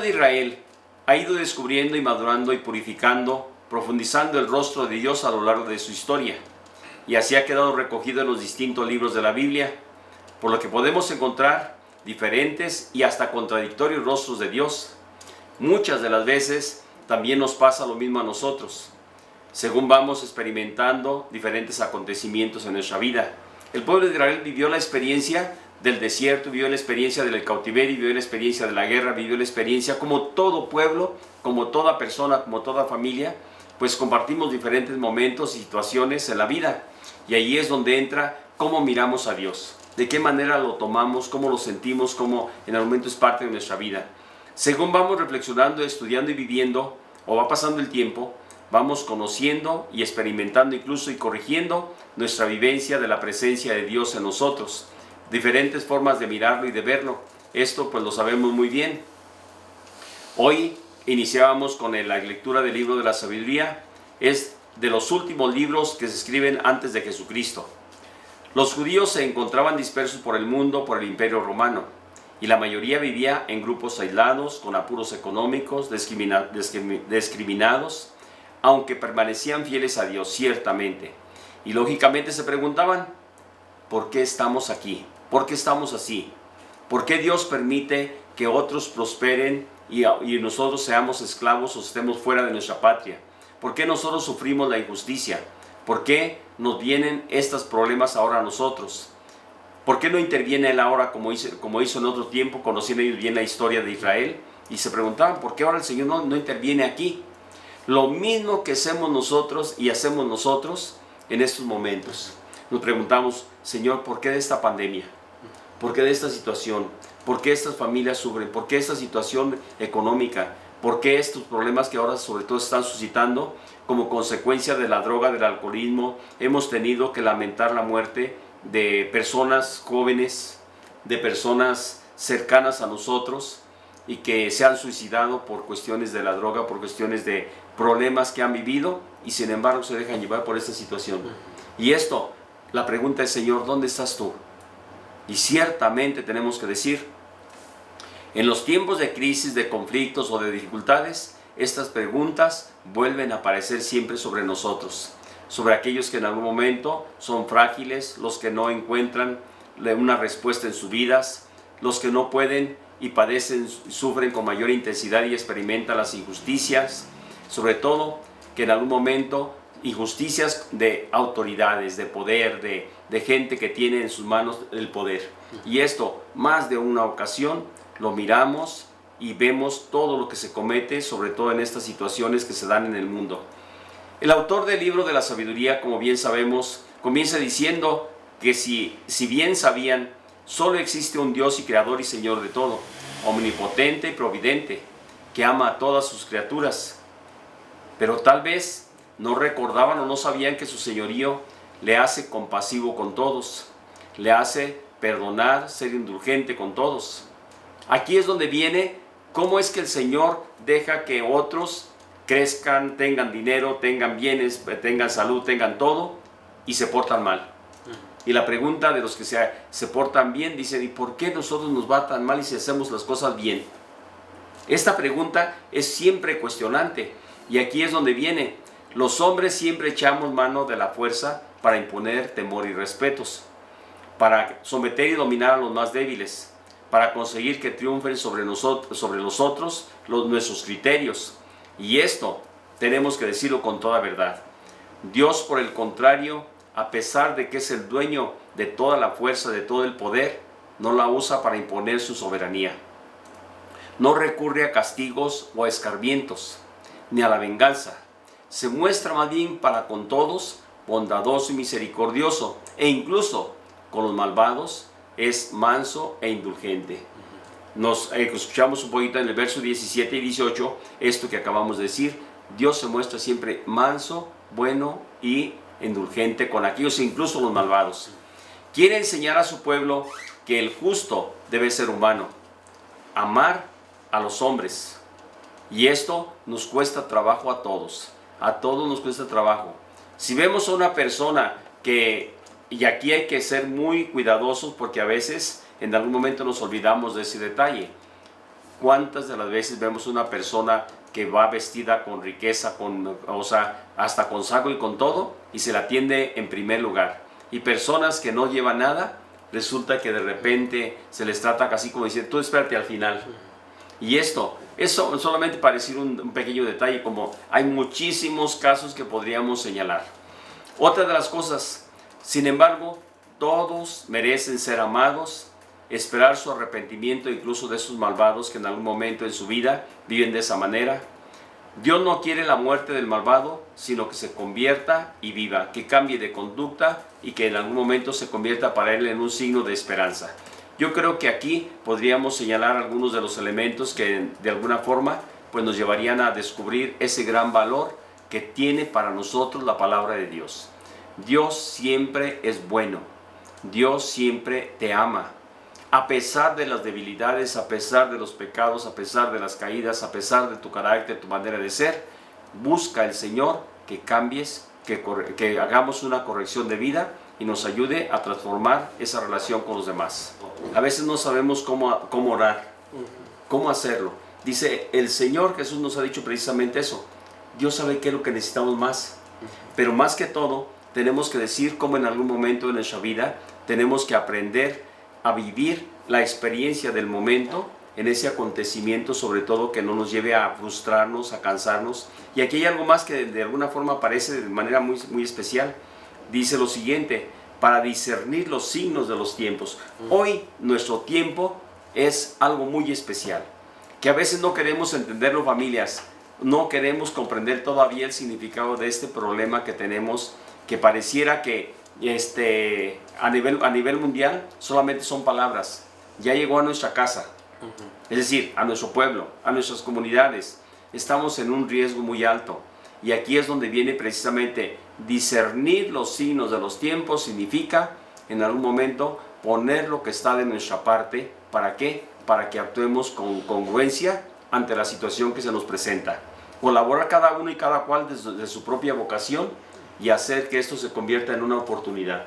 de Israel ha ido descubriendo y madurando y purificando, profundizando el rostro de Dios a lo largo de su historia, y así ha quedado recogido en los distintos libros de la Biblia, por lo que podemos encontrar diferentes y hasta contradictorios rostros de Dios. Muchas de las veces también nos pasa lo mismo a nosotros, según vamos experimentando diferentes acontecimientos en nuestra vida. El pueblo de Israel vivió la experiencia del desierto, vivió la experiencia del cautiverio, vivió la experiencia de la guerra, vivió la experiencia como todo pueblo, como toda persona, como toda familia, pues compartimos diferentes momentos y situaciones en la vida. Y ahí es donde entra cómo miramos a Dios, de qué manera lo tomamos, cómo lo sentimos, cómo en el momento es parte de nuestra vida. Según vamos reflexionando, estudiando y viviendo, o va pasando el tiempo, vamos conociendo y experimentando incluso y corrigiendo nuestra vivencia de la presencia de Dios en nosotros. Diferentes formas de mirarlo y de verlo. Esto pues lo sabemos muy bien. Hoy iniciábamos con la lectura del libro de la sabiduría. Es de los últimos libros que se escriben antes de Jesucristo. Los judíos se encontraban dispersos por el mundo, por el Imperio Romano, y la mayoría vivía en grupos aislados, con apuros económicos, discriminados, aunque permanecían fieles a Dios, ciertamente. Y lógicamente se preguntaban, ¿por qué estamos aquí? ¿Por qué estamos así? ¿Por qué Dios permite que otros prosperen y nosotros seamos esclavos o estemos fuera de nuestra patria? ¿Por qué nosotros sufrimos la injusticia? ¿Por qué nos vienen estos problemas ahora a nosotros? ¿Por qué no interviene Él ahora como hizo en otro tiempo, conociendo ellos bien la historia de Israel? Y se preguntaban, ¿por qué ahora el Señor no interviene aquí? Lo mismo que hacemos nosotros y hacemos nosotros en estos momentos. Nos preguntamos, Señor, ¿por qué de esta pandemia? ¿Por qué de esta situación? ¿Por qué estas familias sufren? ¿Por qué esta situación económica? ¿Por qué estos problemas que ahora sobre todo están suscitando como consecuencia de la droga, del alcoholismo? Hemos tenido que lamentar la muerte de personas jóvenes, de personas cercanas a nosotros y que se han suicidado por cuestiones de la droga, por cuestiones de problemas que han vivido y sin embargo se dejan llevar por esta situación. Y esto, la pregunta es, Señor, ¿dónde estás tú? Y ciertamente tenemos que decir, en los tiempos de crisis, de conflictos o de dificultades, estas preguntas vuelven a aparecer siempre sobre nosotros, sobre aquellos que en algún momento son frágiles, los que no encuentran una respuesta en sus vidas, los que no pueden y padecen, sufren con mayor intensidad y experimentan las injusticias, sobre todo que en algún momento injusticias de autoridades, de poder, de gente que tiene en sus manos el poder. Y esto, más de una ocasión, lo miramos y vemos todo lo que se comete, sobre todo en estas situaciones que se dan en el mundo. El autor del libro de la sabiduría, como bien sabemos, comienza diciendo que si bien sabían, solo existe un Dios y creador y Señor de todo, omnipotente y providente, que ama a todas sus criaturas. Pero tal vez no recordaban o no sabían que su señorío le hace compasivo con todos, le hace perdonar, ser indulgente con todos. Aquí es donde viene cómo es que el Señor deja que otros crezcan, tengan dinero, tengan bienes, tengan salud, tengan todo y se portan mal. Y la pregunta de los que se portan bien, dicen, ¿y por qué nosotros nos va tan mal y si hacemos las cosas bien? Esta pregunta es siempre cuestionante y aquí es donde viene. Los hombres siempre echamos mano de la fuerza para imponer temor y respetos, para someter y dominar a los más débiles, para conseguir que triunfen sobre los otros nuestros criterios. Y esto tenemos que decirlo con toda verdad. Dios, por el contrario, a pesar de que es el dueño de toda la fuerza, de todo el poder, no la usa para imponer su soberanía. No recurre a castigos o a escarmientos, ni a la venganza. Se muestra más bien para con todos bondadoso y misericordioso, e incluso con los malvados es manso e indulgente. Nos escuchamos un poquito en el verso 17 y 18, esto que acabamos de decir. Dios se muestra siempre manso, bueno y indulgente con aquellos, incluso los malvados. Quiere enseñar a su pueblo que el justo debe ser humano, amar a los hombres. Y esto nos cuesta trabajo a todos nos cuesta trabajo. Si vemos a una persona y aquí hay que ser muy cuidadosos porque a veces en algún momento nos olvidamos de ese detalle. ¿Cuántas de las veces vemos una persona que va vestida con riqueza, hasta con saco y con todo, y se la atiende en primer lugar? Y personas que no llevan nada, resulta que de repente se les trata casi como diciendo, tú espérate al final. Y eso solamente para decir un pequeño detalle, como hay muchísimos casos que podríamos señalar. Otra de las cosas, sin embargo, todos merecen ser amados, esperar su arrepentimiento incluso de esos malvados que en algún momento en su vida viven de esa manera. Dios no quiere la muerte del malvado, sino que se convierta y viva, que cambie de conducta y que en algún momento se convierta para él en un signo de esperanza. Yo creo que aquí podríamos señalar algunos de los elementos que de alguna forma pues nos llevarían a descubrir ese gran valor que tiene para nosotros la palabra de Dios. Dios siempre es bueno, Dios siempre te ama. A pesar de las debilidades, a pesar de los pecados, a pesar de las caídas, a pesar de tu carácter, tu manera de ser, busca el Señor que cambies, que hagamos una corrección de vida y nos ayude a transformar esa relación con los demás. A veces no sabemos cómo orar, cómo hacerlo. Dice, el Señor Jesús nos ha dicho precisamente eso. Dios sabe qué es lo que necesitamos más, pero más que todo, tenemos que decir cómo en algún momento de nuestra vida tenemos que aprender a vivir la experiencia del momento en ese acontecimiento, sobre todo que no nos lleve a frustrarnos, a cansarnos. Y aquí hay algo más que de alguna forma aparece de manera muy, muy especial. Dice lo siguiente, para discernir los signos de los tiempos. Hoy nuestro tiempo es algo muy especial, que a veces no queremos entenderlo, familias, no queremos comprender todavía el significado de este problema que tenemos, que pareciera que a nivel mundial solamente son palabras. Ya llegó a nuestra casa, es decir, a nuestro pueblo, a nuestras comunidades. Estamos en un riesgo muy alto. Y aquí es donde viene precisamente discernir los signos de los tiempos. Significa en algún momento poner lo que está de nuestra parte. ¿Para qué? Para que actuemos con congruencia ante la situación que se nos presenta. Colaborar cada uno y cada cual desde su propia vocación y hacer que esto se convierta en una oportunidad.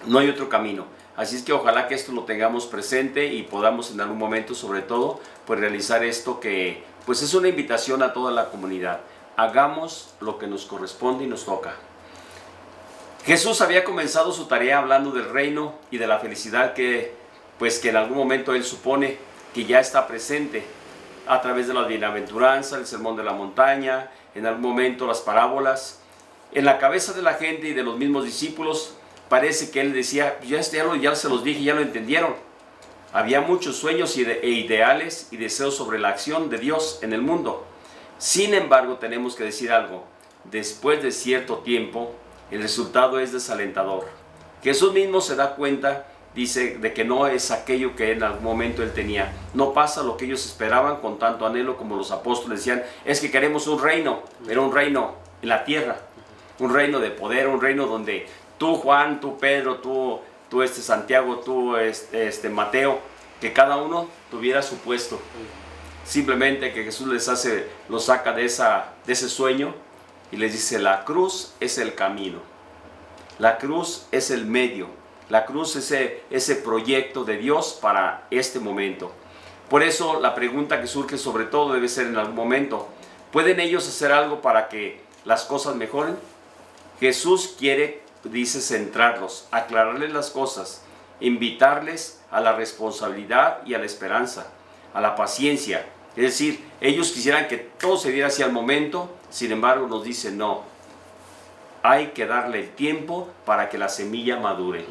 No hay otro camino. Así es que ojalá que esto lo tengamos presente y podamos en algún momento, sobre todo, pues realizar esto que pues es una invitación a toda la comunidad. Hagamos lo que nos corresponde y nos toca. Jesús había comenzado su tarea hablando del reino y de la felicidad que en algún momento Él supone que ya está presente a través de la bienaventuranza, el sermón de la montaña, en algún momento las parábolas. En la cabeza de la gente y de los mismos discípulos parece que Él decía, ya se los dije, ya lo entendieron. Había muchos sueños e ideales y deseos sobre la acción de Dios en el mundo. Sin embargo, tenemos que decir algo. Después de cierto tiempo, el resultado es desalentador. Jesús mismo se da cuenta, dice, de que no es aquello que en algún momento Él tenía. No pasa lo que ellos esperaban con tanto anhelo como los apóstoles decían. Es que queremos un reino, pero un reino en la tierra. Un reino de poder, un reino donde tú, Juan, tú, Pedro, tú Santiago, tú, Mateo, que cada uno tuviera su puesto. Simplemente que Jesús los saca de ese sueño y les dice, la cruz es el camino, la cruz es el medio, la cruz es ese proyecto de Dios para este momento. Por eso la pregunta que surge sobre todo debe ser en algún momento, ¿pueden ellos hacer algo para que las cosas mejoren? Jesús quiere, dice, centrarlos, aclararles las cosas, invitarles a la responsabilidad y a la esperanza, a la paciencia. Es decir, ellos quisieran que todo se diera hacia el momento, sin embargo nos dice no. Hay que darle el tiempo para que la semilla madure.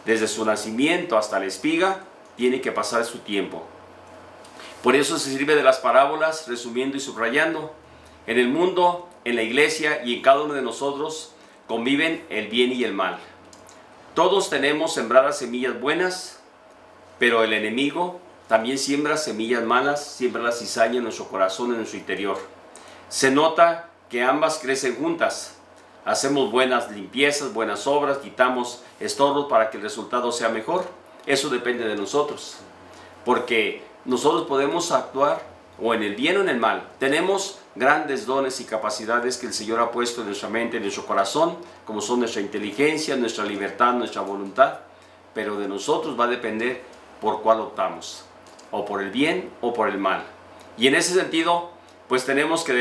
Desde su nacimiento hasta la espiga, tiene que pasar su tiempo. Por eso se sirve de las parábolas, resumiendo y subrayando. En el mundo, en la iglesia y en cada uno de nosotros conviven el bien y el mal. Todos tenemos sembradas semillas buenas, pero el enemigo también siembra semillas malas, siembra la cizaña en nuestro corazón, en nuestro interior. Se nota que ambas crecen juntas. Hacemos buenas limpiezas, buenas obras, quitamos estorbos para que el resultado sea mejor. Eso depende de nosotros. Porque nosotros podemos actuar o en el bien o en el mal. Tenemos grandes dones y capacidades que el Señor ha puesto en nuestra mente, en nuestro corazón, como son nuestra inteligencia, nuestra libertad, nuestra voluntad. Pero de nosotros va a depender por cuál optamos. o por el bien o por el mal. Y en ese sentido, pues tenemos que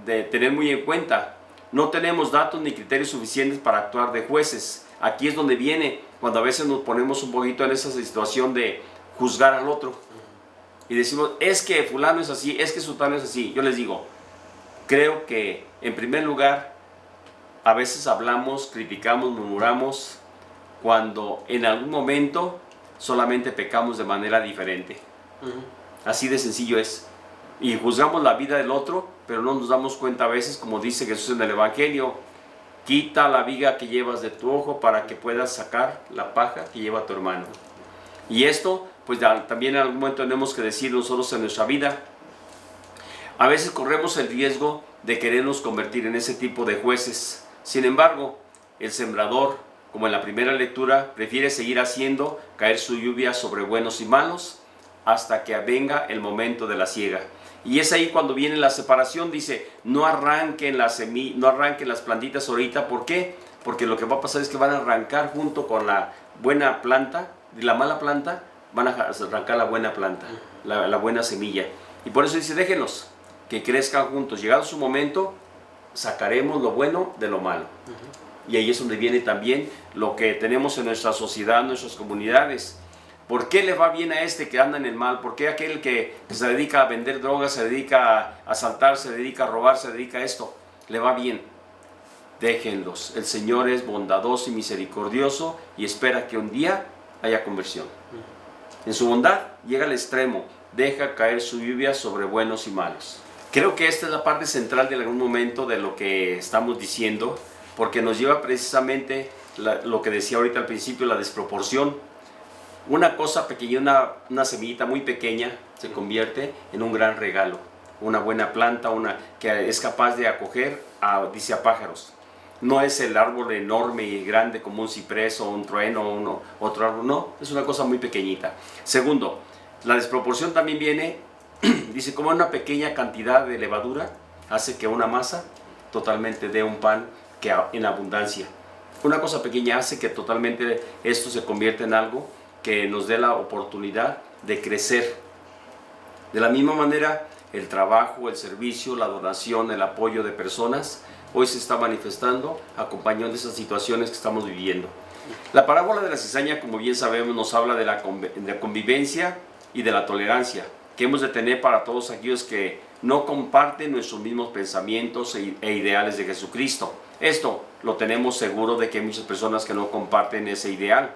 de tener muy en cuenta, no tenemos datos ni criterios suficientes para actuar de jueces. Aquí es donde viene cuando a veces nos ponemos un poquito en esa situación de juzgar al otro y decimos, es que fulano es así, es que sultano es así. Yo les digo, creo que en primer lugar a veces hablamos, criticamos, murmuramos cuando en algún momento solamente pecamos de manera diferente. Así de sencillo es. Y juzgamos la vida del otro, pero no nos damos cuenta a veces, como dice Jesús en el Evangelio, quita la viga que llevas de tu ojo para que puedas sacar la paja que lleva tu hermano. Y esto, pues también en algún momento tenemos que decir nosotros en nuestra vida. A veces corremos el riesgo de querernos convertir en ese tipo de jueces. Sin embargo, el sembrador, como en la primera lectura, prefiere seguir haciendo caer su lluvia sobre buenos y malos hasta que venga el momento de la siega. Y es ahí cuando viene la separación, dice, no arranquen no arranquen las plantitas ahorita. ¿Por qué? Porque lo que va a pasar es que van a arrancar junto con la buena planta, de la mala planta, van a arrancar la buena planta, la buena semilla. Y por eso dice, déjenlos, que crezcan juntos. Llegado su momento, sacaremos lo bueno de lo malo. Y ahí es donde viene también lo que tenemos en nuestra sociedad, en nuestras comunidades. ¿Por qué le va bien a este que anda en el mal? ¿Por qué aquel que se dedica a vender drogas, se dedica a asaltar, se dedica a robar, se dedica a esto, le va bien? Déjenlos. El Señor es bondadoso y misericordioso y espera que un día haya conversión. En su bondad llega al extremo, deja caer su lluvia sobre buenos y malos. Creo que esta es la parte central de algún momento de lo que estamos diciendo, porque nos lleva precisamente lo que decía ahorita al principio, la desproporción. Una cosa pequeña, una semillita muy pequeña se convierte en un gran regalo. Una buena planta, que es capaz de acoger dice a pájaros. No es el árbol enorme y grande como un ciprés o un trueno o otro árbol, no, es una cosa muy pequeñita. Segundo, la desproporción también viene, dice, como una pequeña cantidad de levadura hace que una masa totalmente dé un pan en abundancia. Una cosa pequeña hace que totalmente esto se convierta en algo que nos dé la oportunidad de crecer. De la misma manera, el trabajo, el servicio, la donación, el apoyo de personas, hoy se está manifestando acompañando esas situaciones que estamos viviendo. La parábola de la cizaña, como bien sabemos, nos habla de la convivencia y de la tolerancia que hemos de tener para todos aquellos que no comparten nuestros mismos pensamientos e ideales de Jesucristo. Esto lo tenemos seguro de que hay muchas personas que no comparten ese ideal.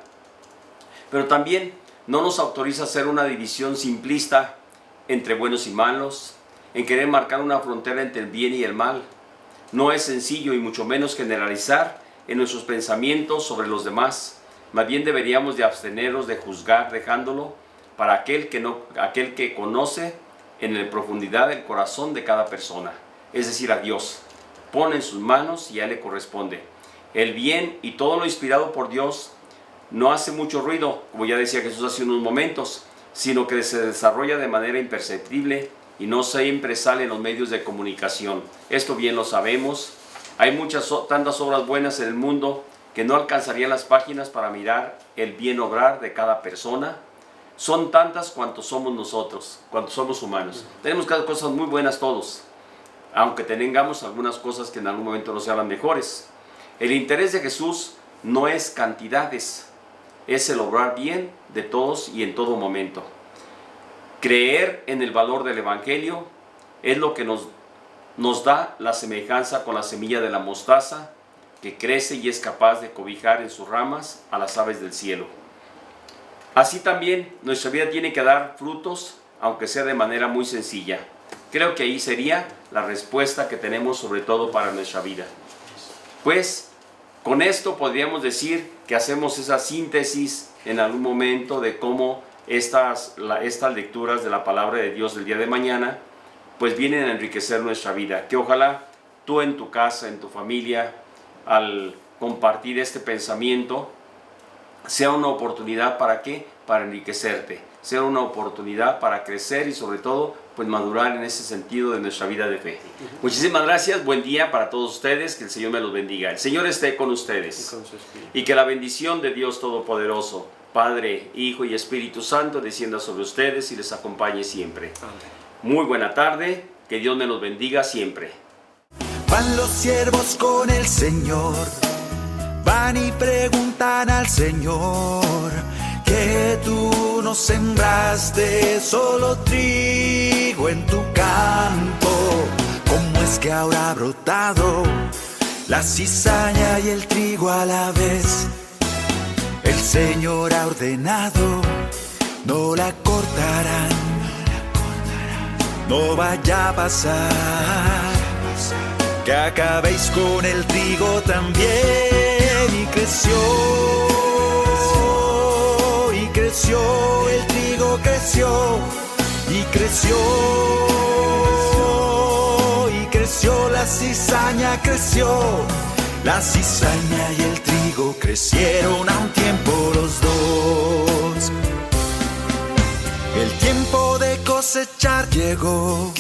Pero también no nos autoriza a hacer una división simplista entre buenos y malos, en querer marcar una frontera entre el bien y el mal. No es sencillo y mucho menos generalizar en nuestros pensamientos sobre los demás. Más bien deberíamos de abstenernos de juzgar, dejándolo para aquel que conoce en la profundidad del corazón de cada persona, es decir, a Dios. Pone en sus manos y a Él le corresponde. El bien y todo lo inspirado por Dios no hace mucho ruido, como ya decía Jesús hace unos momentos, sino que se desarrolla de manera imperceptible y no siempre sale en los medios de comunicación. Esto bien lo sabemos. Hay tantas obras buenas en el mundo que no alcanzarían las páginas para mirar el bien obrar de cada persona. Son tantas cuantos somos nosotros, cuantos somos humanos. Tenemos cosas muy buenas todos, aunque tengamos algunas cosas que en algún momento no se hagan mejores. El interés de Jesús no es cantidades, es el obrar bien de todos y en todo momento. Creer en el valor del Evangelio es lo que nos da la semejanza con la semilla de la mostaza, que crece y es capaz de cobijar en sus ramas a las aves del cielo. Así también nuestra vida tiene que dar frutos, aunque sea de manera muy sencilla. Creo que ahí sería la respuesta que tenemos sobre todo para nuestra vida. Pues con esto podríamos decir que hacemos esa síntesis en algún momento de cómo estas lecturas de la palabra de Dios del día de mañana pues vienen a enriquecer nuestra vida. Que ojalá tú en tu casa, en tu familia, al compartir este pensamiento, sea una oportunidad ¿para qué? Para enriquecerte, sea una oportunidad para crecer y sobre todo pues madurar en ese sentido de nuestra vida de fe. Muchísimas gracias, buen día para todos ustedes, que el Señor me los bendiga. El Señor esté con ustedes y que la bendición de Dios Todopoderoso, Padre, Hijo y Espíritu Santo, descienda sobre ustedes y les acompañe siempre. Amén. Muy buena tarde, que Dios me los bendiga siempre. Van los siervos con el Señor, van y preguntan al Señor, que tú no sembraste solo trigo en tu campo. ¿Cómo es que ahora ha brotado la cizaña y el trigo a la vez? El Señor ha ordenado, no la cortarán, no vaya a pasar que acabéis con el trigo también. Y creció, el trigo creció, y creció, la cizaña creció. La cizaña y el trigo crecieron a un tiempo los dos. El tiempo de cosechar llegó,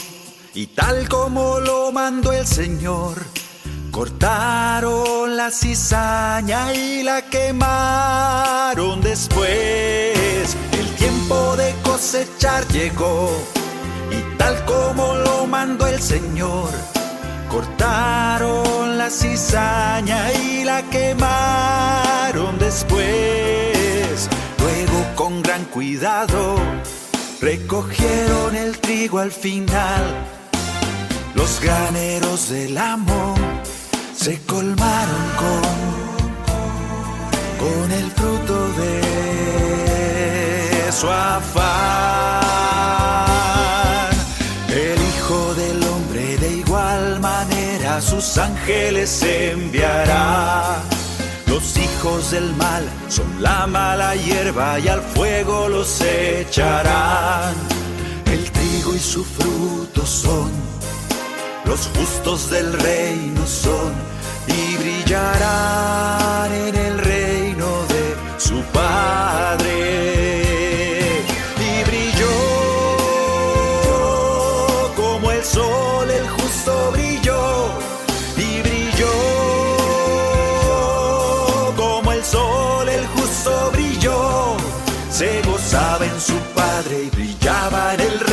y tal como lo mandó el Señor, cortaron la cizaña y la quemaron después. El tiempo de cosechar llegó, y tal como lo mandó el Señor, cortaron la cizaña y la quemaron después. Luego con gran cuidado recogieron el trigo al final. Los graneros del amo se colmaron con el fruto de su afán. El Hijo del Hombre de igual manera a sus ángeles enviará. Los hijos del mal son la mala hierba y al fuego los echarán. El trigo y su fruto son, los justos del reino son, y brillarán en el reino de su Padre. Y brilló como el sol, el justo brilló, y brilló como el sol, el justo brilló. Se gozaba en su Padre y brillaba en el reino